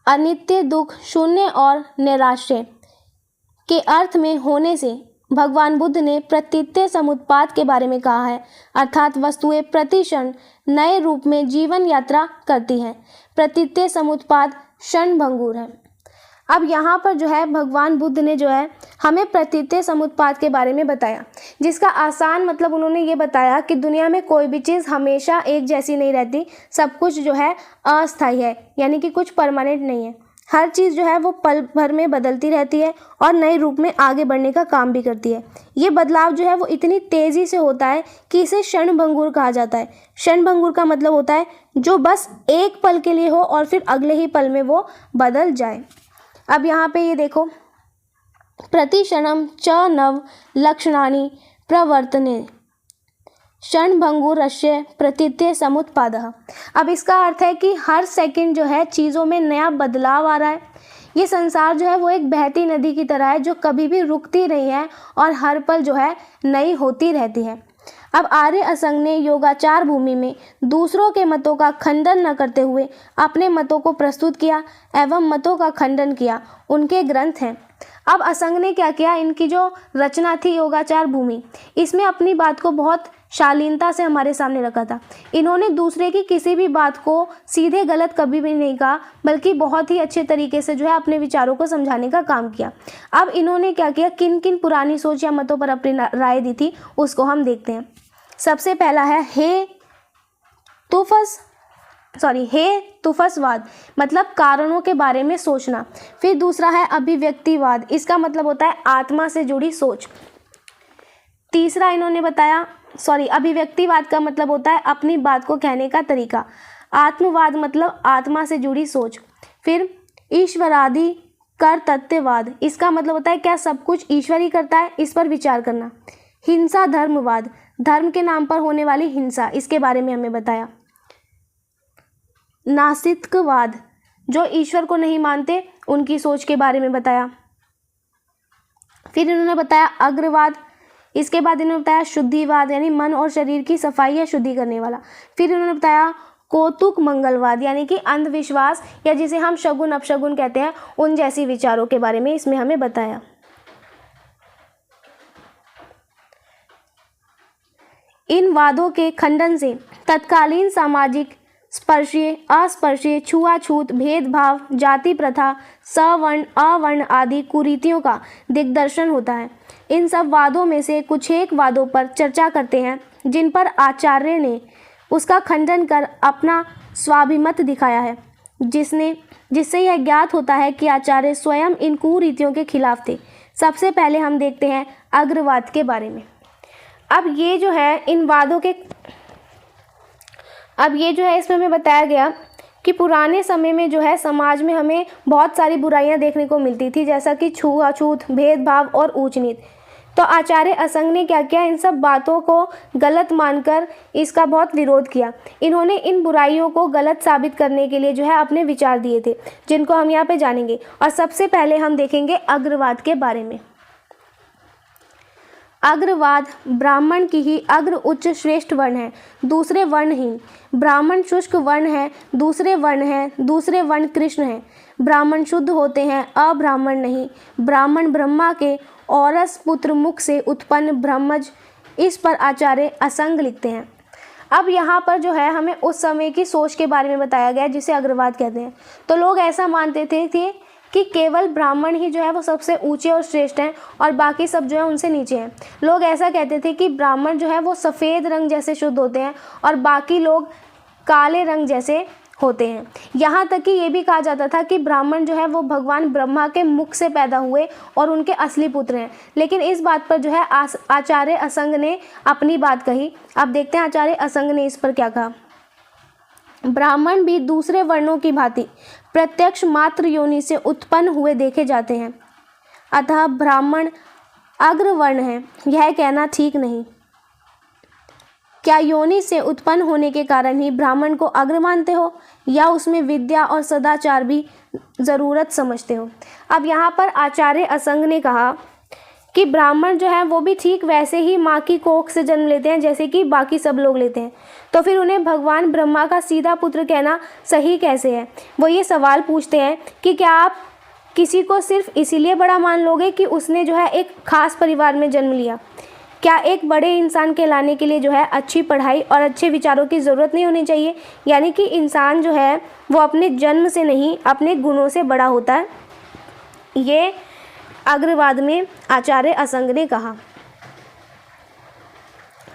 अनित्य, दुख, शून्य और निराश्य के अर्थ में होने से भगवान बुद्ध ने प्रतीत्य समुत्पाद के बारे में कहा है, अर्थात वस्तुएं प्रति क्षण नए रूप में जीवन यात्रा करती हैं। प्रतीत्य समुत्पाद क्षणभंगुर है। अब यहाँ पर जो है भगवान बुद्ध ने जो है हमें प्रतीत्य समुत्पाद के बारे में बताया, जिसका आसान मतलब उन्होंने ये बताया कि दुनिया में कोई भी चीज़ हमेशा एक जैसी नहीं रहती, सब कुछ जो है अस्थायी है, यानी कि कुछ परमानेंट नहीं है। हर चीज़ जो है वो पल भर में बदलती रहती है और नए रूप में आगे बढ़ने का काम भी करती है। ये बदलाव जो है वो इतनी तेज़ी से होता है कि इसे क्षणभंगुर कहा जाता है। क्षणभंगुर का मतलब होता है जो बस एक पल के लिए हो और फिर अगले ही पल में वो बदल जाए। अब यहाँ पे ये देखो, प्रतिक्षणम च नव लक्षणानि प्रवर्तने क्षणभंगुरस्य प्रतीत्य समुत्पादः। अब इसका अर्थ है कि हर सेकंड जो है चीज़ों में नया बदलाव आ रहा है। ये संसार जो है वो एक बहती नदी की तरह है जो कभी भी रुकती नहीं है और हर पल जो है नई होती रहती है। अब आर्य असंग ने योगाचार भूमि में दूसरों के मतों का खंडन न करते हुए अपने मतों को प्रस्तुत किया एवं मतों का खंडन किया। उनके ग्रंथ हैं। अब असंग ने क्या किया, इनकी जो रचना थी योगाचार भूमि, इसमें अपनी बात को बहुत शालीनता से हमारे सामने रखा था। इन्होंने दूसरे की किसी भी बात को सीधे गलत कभी भी नहीं कहा, बल्कि बहुत ही अच्छे तरीके से जो है अपने विचारों को समझाने का काम किया। अब इन्होंने क्या किया, किन किन पुरानी सोच या मतों पर अपनी राय दी थी उसको हम देखते हैं। सबसे पहला है हेतुफसवाद, मतलब कारणों के बारे में सोचना। फिर दूसरा है अभिव्यक्तिवाद, इसका मतलब होता है आत्मा से जुड़ी सोच। तीसरा इन्होंने बताया अभिव्यक्तिवाद का मतलब होता है अपनी बात को कहने का तरीका। आत्मवाद मतलब आत्मा से जुड़ी सोच। फिर ईश्वरादि कर्तृत्ववाद, इसका मतलब होता है क्या सब कुछ ईश्वर ही करता है, इस पर विचार करना। हिंसा धर्मवाद, धर्म के नाम पर होने वाली हिंसा, इसके बारे में हमें बताया। नास्तिकवाद, जो ईश्वर को नहीं मानते उनकी सोच के बारे में बताया। फिर इन्होंने बताया अग्रवाद, इसके बाद इन्होंने बताया शुद्धिवाद, यानी मन और शरीर की सफाई या शुद्धि करने वाला। फिर इन्होंने बताया कौतुक मंगलवाद, यानी कि अंधविश्वास या जिसे हम शगुन अपशगुन कहते हैं, उन जैसी विचारों के बारे में इसमें हमें बताया। इन वादों के खंडन से तत्कालीन सामाजिक स्पर्शीय, अस्पृश्य, छुआछूत, भेदभाव, जाति प्रथा, सवर्ण, अवर्ण आदि कुरीतियों का दिग्दर्शन होता है। इन सब वादों में से कुछ एक वादों पर चर्चा करते हैं जिन पर आचार्य ने उसका खंडन कर अपना स्वाभिमत दिखाया है, जिससे यह ज्ञात होता है कि आचार्य स्वयं इन कुरीतियों के खिलाफ थे। सबसे पहले हम देखते हैं अग्रवाद के बारे में। अब ये जो है इसमें हमें बताया गया कि पुराने समय में जो है समाज में हमें बहुत सारी बुराइयां देखने को मिलती थी, जैसा कि छुआछूत, भेदभाव और ऊंच नीच। तो आचार्य असंग ने क्या किया, इन सब बातों को गलत मानकर इसका बहुत विरोध किया। इन्होंने इन बुराइयों को गलत साबित करने के लिए जो है अपने विचार दिए थे, जिनको हम यहाँ पे जानेंगे। और सबसे पहले हम देखेंगे अग्रवाद के बारे में। अग्रवाद ब्राह्मण की ही अग्र उच्च श्रेष्ठ वर्ण है, दूसरे वर्णहीन। ब्राह्मण शुष्क वर्ण है, दूसरे वर्ण कृष्ण है। ब्राह्मण शुद्ध होते हैं, अब्राह्मण नहीं। ब्राह्मण ब्रह्मा के औरस पुत्र मुख से उत्पन्न ब्रह्मज। इस पर आचार्य असंग लिखते हैं। अब यहाँ पर जो है हमें उस समय की सोच के बारे में बताया गया जिसे अग्रवाद कहते हैं। तो लोग ऐसा मानते थे कि केवल ब्राह्मण ही जो है वो सबसे ऊंचे और श्रेष्ठ हैं और बाकी सब जो है उनसे नीचे हैं। लोग ऐसा कहते थे कि ब्राह्मण जो है वो सफ़ेद रंग जैसे शुद्ध होते हैं और बाकी लोग काले रंग जैसे होते हैं। यहाँ तक कि ये भी कहा जाता था कि ब्राह्मण जो है वो भगवान ब्रह्मा के मुख से पैदा हुए और उनके असली पुत्र हैं। लेकिन इस बात पर जो है आचार्य असंग ने अपनी बात कही। अब देखते हैं आचार्य असंग ने इस पर क्या कहा। ब्राह्मण भी दूसरे वर्णों की भांति प्रत्यक्ष मात्र योनि से उत्पन्न हुए देखे जाते हैं, अतः ब्राह्मण अग्रवर्ण है, यह कहना ठीक नहीं। क्या योनि से उत्पन्न होने के कारण ही ब्राह्मण को अग्र मानते हो, या उसमें विद्या और सदाचार भी ज़रूरत समझते हो? अब यहाँ पर आचार्य असंग ने कहा कि ब्राह्मण जो है वो भी ठीक वैसे ही माँ की कोख से जन्म लेते हैं जैसे कि बाकी सब लोग लेते हैं, तो फिर उन्हें भगवान ब्रह्मा का सीधा पुत्र कहना सही कैसे है? वो ये सवाल पूछते हैं कि क्या आप किसी को सिर्फ इसीलिए बड़ा मान लोगे कि उसने जो है एक खास परिवार में जन्म लिया? क्या एक बड़े इंसान कहलाने के लिए जो है अच्छी पढ़ाई और अच्छे विचारों की ज़रूरत नहीं होनी चाहिए? यानी कि इंसान जो है वो अपने जन्म से नहीं, अपने गुणों से बड़ा होता है। ये अग्रवाद में आचार्य असंग ने कहा।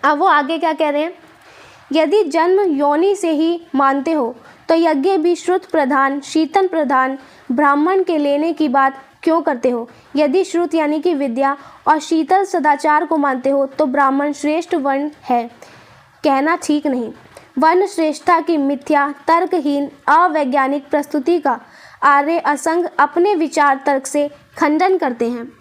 अब वो आगे क्या कह रहे हैं, यदि जन्म योनि से ही मानते हो तो यज्ञ भी श्रुत प्रधान, शीतन प्रधान ब्राह्मण के लेने की बात क्यों करते हो? यदि श्रुत यानी कि विद्या और शीतल सदाचार को मानते हो तो ब्राह्मण श्रेष्ठ वर्ण है, कहना ठीक नहीं। वर्ण श्रेष्ठता की मिथ्या, तर्कहीन, अवैज्ञानिक प्रस्तुति का आर्य असंग अपने विचार तर्क से खंडन करते हैं।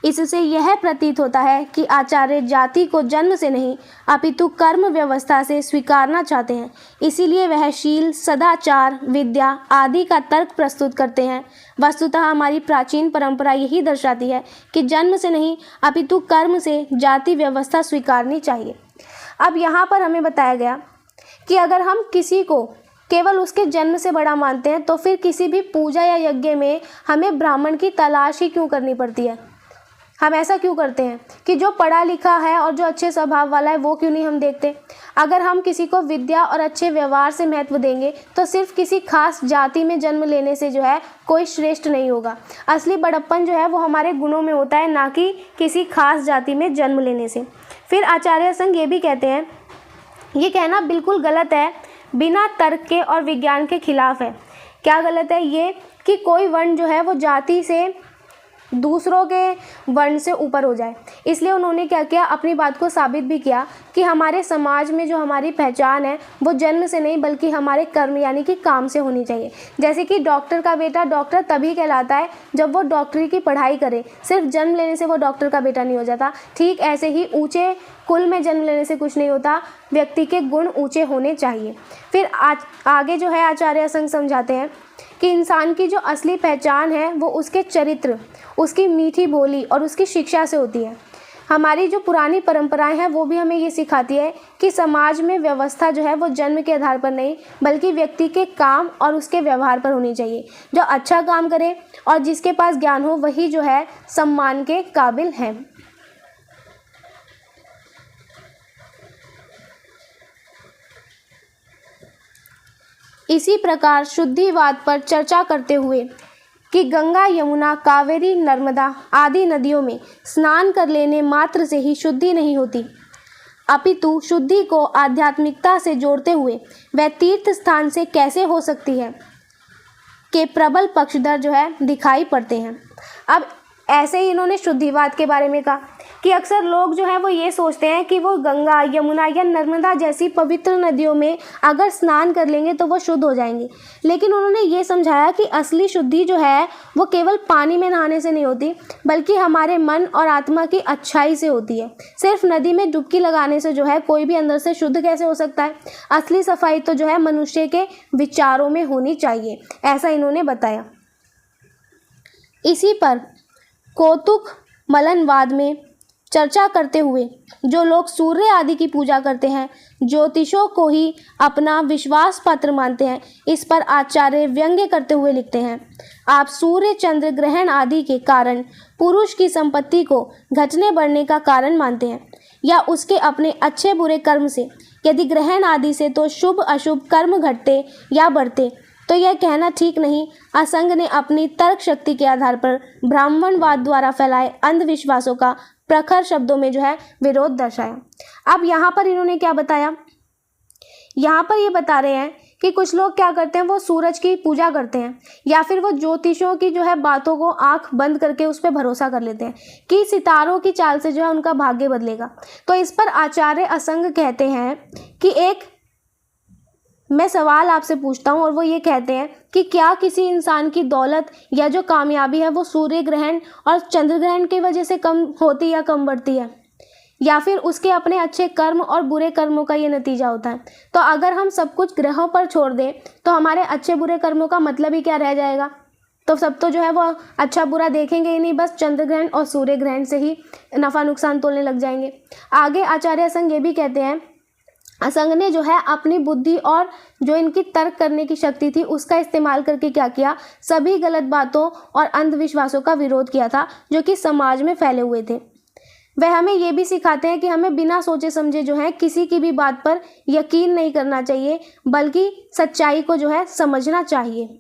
इससे यह प्रतीत होता है कि आचार्य जाति को जन्म से नहीं अपितु कर्म व्यवस्था से स्वीकारना चाहते हैं। इसीलिए वह शील, सदाचार, विद्या आदि का तर्क प्रस्तुत करते हैं। वस्तुतः हमारी प्राचीन परंपरा यही दर्शाती है कि जन्म से नहीं अपितु कर्म से जाति व्यवस्था स्वीकारनी चाहिए। अब यहाँ पर हमें बताया गया कि अगर हम किसी को केवल उसके जन्म से बड़ा मानते हैं तो फिर किसी भी पूजा या यज्ञ में हमें ब्राह्मण की तलाश ही क्यों करनी पड़ती है? हम ऐसा क्यों करते हैं कि जो पढ़ा लिखा है और जो अच्छे स्वभाव वाला है वो क्यों नहीं हम देखते? अगर हम किसी को विद्या और अच्छे व्यवहार से महत्व देंगे तो सिर्फ किसी खास जाति में जन्म लेने से जो है कोई श्रेष्ठ नहीं होगा। असली बड़प्पन जो है वो हमारे गुणों में होता है, ना कि किसी खास जाति में जन्म लेने से। फिर आचार्य संघ ये भी कहते हैं, ये कहना बिल्कुल गलत है, बिना तर्क के और विज्ञान के खिलाफ है। क्या गलत है? ये कि कोई वर्ण जो है वो जाति से दूसरों के वर्ण से ऊपर हो जाए। इसलिए उन्होंने क्या किया, अपनी बात को साबित भी किया कि हमारे समाज में जो हमारी पहचान है वो जन्म से नहीं बल्कि हमारे कर्म यानी कि काम से होनी चाहिए। जैसे कि डॉक्टर का बेटा डॉक्टर तभी कहलाता है जब वो डॉक्टरी की पढ़ाई करे, सिर्फ जन्म लेने से वो डॉक्टर का बेटा नहीं हो जाता। ठीक ऐसे ही ऊंचे कुल में जन्म लेने से कुछ नहीं होता, व्यक्ति के गुण ऊंचे होने चाहिए। फिर आगे जो है आचार्य असंग समझाते हैं कि इंसान की जो असली पहचान है वो उसके चरित्र, उसकी मीठी बोली और उसकी शिक्षा से होती है। हमारी जो पुरानी परंपराएं हैं वो भी हमें ये सिखाती है कि समाज में व्यवस्था जो है वो जन्म के आधार पर नहीं बल्कि व्यक्ति के काम और उसके व्यवहार पर होनी चाहिए। जो अच्छा काम करे और जिसके पास ज्ञान हो वही जो है सम्मान के काबिल है। इसी प्रकार शुद्धिवाद पर चर्चा करते हुए कि गंगा, यमुना, कावेरी, नर्मदा आदि नदियों में स्नान कर लेने मात्र से ही शुद्धि नहीं होती, अपितु शुद्धि को आध्यात्मिकता से जोड़ते हुए वह तीर्थ स्थान से कैसे हो सकती है के प्रबल पक्षधर जो है दिखाई पड़ते हैं। अब ऐसे ही इन्होंने शुद्धिवाद के बारे में कहा कि अक्सर लोग जो है वो ये सोचते हैं कि वो गंगा, यमुना या नर्मदा जैसी पवित्र नदियों में अगर स्नान कर लेंगे तो वो शुद्ध हो जाएंगे, लेकिन उन्होंने ये समझाया कि असली शुद्धि जो है वो केवल पानी में नहाने से नहीं होती, बल्कि हमारे मन और आत्मा की अच्छाई से होती है। सिर्फ नदी में डुबकी लगाने से जो है कोई भी अंदर से शुद्ध कैसे हो सकता है? असली सफाई तो जो है मनुष्य के विचारों में होनी चाहिए, ऐसा इन्होंने बताया। इसी पर कौतुक मलनवाद में चर्चा करते हुए जो लोग सूर्य आदि की पूजा करते हैं, ज्योतिषों को ही अपना विश्वास पात्र मानते हैं, इस पर आचार्य व्यंग्य करते हुए लिखते हैं, आप सूर्य चंद्र ग्रहण आदि के कारण पुरुष की संपत्ति को घटने बढ़ने का कारण मानते हैं या उसके अपने अच्छे बुरे कर्म से। यदि ग्रहण आदि से तो शुभ अशुभ कर्म घटते या बढ़ते तो यह कहना ठीक नहीं। असंग ने अपनी तर्क शक्ति के आधार पर ब्राह्मणवाद द्वारा फैलाए अंधविश्वासों का प्रखर शब्दों में जो है विरोध दर्शाया। अब यहाँ पर इन्होंने क्या बताया, यहाँ पर ये बता रहे हैं कि कुछ लोग क्या करते हैं, वो सूरज की पूजा करते हैं या फिर वो ज्योतिषों की जो है बातों को आंख बंद करके उस पर भरोसा कर लेते हैं कि सितारों की चाल से जो है उनका भाग्य बदलेगा। तो इस पर आचार्य असंग कहते हैं कि एक मैं सवाल आपसे पूछता हूँ, और वो ये कहते हैं कि क्या किसी इंसान की दौलत या जो कामयाबी है वो सूर्य ग्रहण और चंद्र ग्रहण की वजह से कम होती या कम बढ़ती है, या फिर उसके अपने अच्छे कर्म और बुरे कर्मों का ये नतीजा होता है? तो अगर हम सब कुछ ग्रहों पर छोड़ दें तो हमारे अच्छे बुरे कर्मों का मतलब ही क्या रह जाएगा? तो सब तो जो है वो अच्छा बुरा देखेंगे ही नहीं, बस चंद्र ग्रहण और सूर्य ग्रहण से ही नफ़ा नुकसान तोलने लग जाएंगे। आगे आचार्य असंग ये भी कहते हैं, असंग ने जो है अपनी बुद्धि और जो इनकी तर्क करने की शक्ति थी उसका इस्तेमाल करके क्या किया, सभी गलत बातों और अंधविश्वासों का विरोध किया था जो कि समाज में फैले हुए थे। वह हमें ये भी सिखाते हैं कि हमें बिना सोचे समझे जो है किसी की भी बात पर यकीन नहीं करना चाहिए, बल्कि सच्चाई को जो है समझना चाहिए।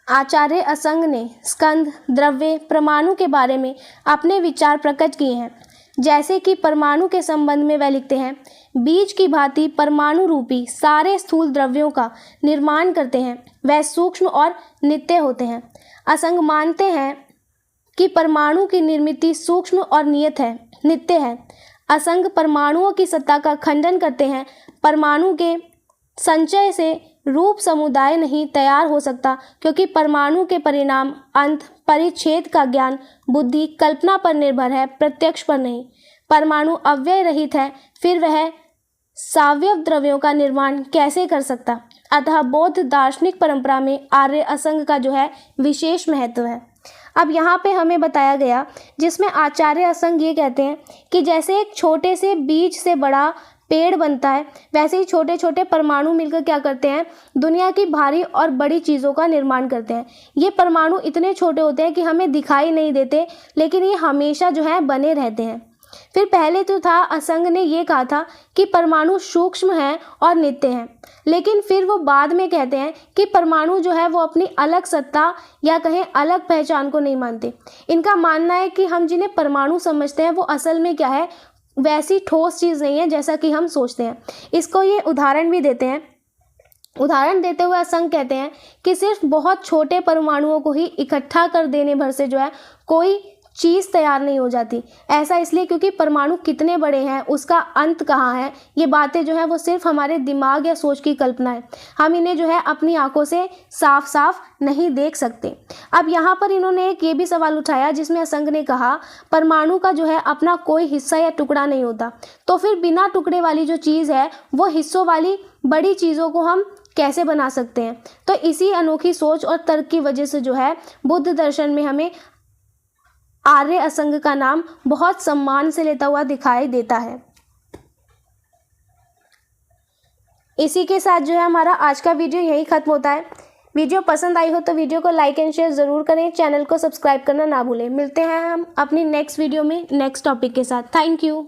आचार्य असंग ने स्कंद, द्रव्य, परमाणु के बारे में अपने विचार प्रकट किए हैं। जैसे कि परमाणु के संबंध में वह लिखते हैं, बीज की भांति परमाणु रूपी सारे स्थूल द्रव्यों का निर्माण करते हैं, वह सूक्ष्म और नित्य होते हैं। असंग मानते हैं कि परमाणु की निर्मिति सूक्ष्म और नित्य है। असंग परमाणुओं की सत्ता का खंडन करते हैं। परमाणु के संचय से रूप समुदाय नहीं तैयार हो सकता, क्योंकि परमाणु के परिणाम, अंत, परिच्छेद का ज्ञान बुद्धि कल्पना पर निर्भर है, प्रत्यक्ष पर नहीं। परमाणु अव्यय रहित है, फिर वह सावयव द्रव्यों का निर्माण कैसे कर सकता? अतः बौद्ध दार्शनिक परंपरा में आर्य असंग का जो है विशेष महत्व है। अब यहाँ पे हमें बताया गया, जिसमें आचार्य असंग ये कहते हैं कि जैसे एक छोटे से बीज से बड़ा पेड़ बनता है, वैसे ही छोटे छोटे परमाणु मिलकर क्या करते हैं, दुनिया की भारी और बड़ी चीज़ों का निर्माण करते हैं। ये परमाणु इतने छोटे होते हैं कि हमें दिखाई नहीं देते, लेकिन ये हमेशा जो है बने रहते हैं। फिर पहले तो था, असंग ने ये कहा था कि परमाणु सूक्ष्म है और नित्य है, लेकिन फिर वो बाद में कहते हैं कि परमाणु जो है वो अपनी अलग सत्ता या कहें अलग पहचान को नहीं मानते। इनका मानना है कि हम जिन्हें परमाणु समझते हैं वो असल में क्या है, वैसी ठोस चीज़ नहीं है जैसा कि हम सोचते हैं। इसको ये उदाहरण भी देते हैं। उदाहरण देते हुए असंग कहते हैं कि सिर्फ बहुत छोटे परमाणुओं को ही इकट्ठा कर देने भर से जो है कोई चीज़ तैयार नहीं हो जाती। ऐसा इसलिए क्योंकि परमाणु कितने बड़े हैं, उसका अंत कहाँ है, ये बातें जो है वो सिर्फ हमारे दिमाग या सोच की कल्पना है। हम इन्हें जो है अपनी आंखों से साफ साफ नहीं देख सकते। अब यहाँ पर इन्होंने एक ये भी सवाल उठाया, जिसमें असंग ने कहा परमाणु का जो है अपना कोई हिस्सा या टुकड़ा नहीं होता, तो फिर बिना टुकड़े वाली जो चीज़ है वो हिस्सों वाली बड़ी चीज़ों को हम कैसे बना सकते हैं? तो इसी अनोखी सोच और तर्क की वजह से जो है बुद्ध दर्शन में हमें आर्य असंग का नाम बहुत सम्मान से लेता हुआ दिखाई देता है। इसी के साथ जो है हमारा आज का वीडियो यही खत्म होता है। वीडियो पसंद आई हो तो वीडियो को लाइक एंड शेयर ज़रूर करें, चैनल को सब्सक्राइब करना ना भूलें। मिलते हैं हम अपनी नेक्स्ट वीडियो में नेक्स्ट टॉपिक के साथ। Thank you.